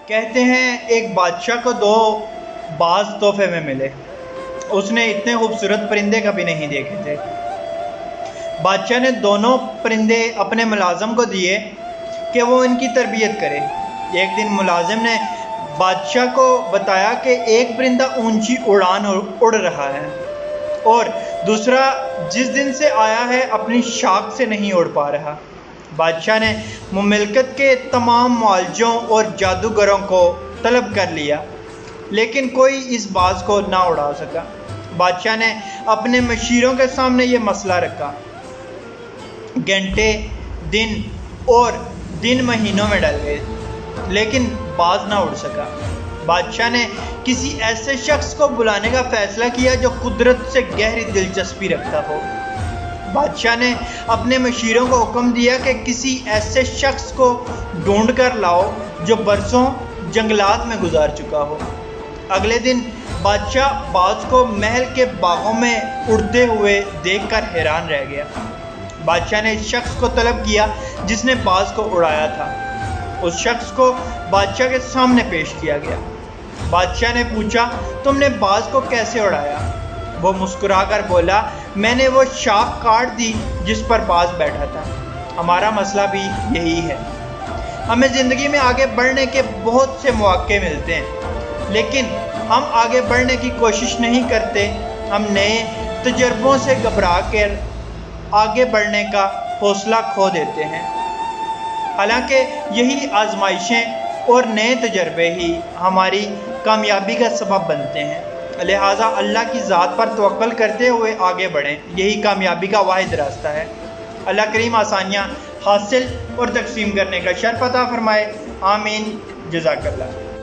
کہتے ہیں ایک بادشاہ کو دو باز تحفے میں ملے۔ اس نے اتنے خوبصورت پرندے کبھی نہیں دیکھے تھے۔ بادشاہ نے دونوں پرندے اپنے ملازم کو دیے کہ وہ ان کی تربیت کرے۔ ایک دن ملازم نے بادشاہ کو بتایا کہ ایک پرندہ اونچی اڑان اڑ رہا ہے اور دوسرا جس دن سے آیا ہے اپنی شاخ سے نہیں اڑ پا رہا۔ بادشاہ نے مملکت کے تمام معالجوں اور جادوگروں کو طلب کر لیا لیکن کوئی اس باز کو نہ اڑا سکا۔ بادشاہ نے اپنے مشیروں کے سامنے یہ مسئلہ رکھا۔ گھنٹے دن مہینوں میں ڈل گئے لیکن باز نہ اڑ سکا۔ بادشاہ نے کسی ایسے شخص کو بلانے کا فیصلہ کیا جو قدرت سے گہری دلچسپی رکھتا ہو۔ بادشاہ نے اپنے مشیروں کو حکم دیا کہ کسی ایسے شخص کو ڈھونڈ کر لاؤ جو برسوں جنگلات میں گزار چکا ہو۔ اگلے دن بادشاہ باز کو محل کے باغوں میں اڑتے ہوئے دیکھ کر حیران رہ گیا۔ بادشاہ نے اس شخص کو طلب کیا جس نے باز کو اڑایا تھا۔ اس شخص کو بادشاہ کے سامنے پیش کیا گیا۔ بادشاہ نے پوچھا، تم نے باز کو کیسے اڑایا؟ وہ مسکرا کر بولا، میں نے وہ شاخ کاٹ دی جس پر باز بیٹھا تھا۔ ہمارا مسئلہ بھی یہی ہے۔ ہمیں زندگی میں آگے بڑھنے کے بہت سے مواقع ملتے ہیں لیکن ہم آگے بڑھنے کی کوشش نہیں کرتے۔ ہم نئے تجربوں سے گھبرا کر آگے بڑھنے کا حوصلہ کھو دیتے ہیں، حالانکہ یہی آزمائشیں اور نئے تجربے ہی ہماری کامیابی کا سبب بنتے ہیں۔ لہٰذا اللہ کی ذات پر توکل کرتے ہوئے آگے بڑھیں، یہی کامیابی کا واحد راستہ ہے۔ اللہ کریم آسانیاں حاصل اور تقسیم کرنے کا شرف عطا فرمائے، آمین، جزاک اللہ۔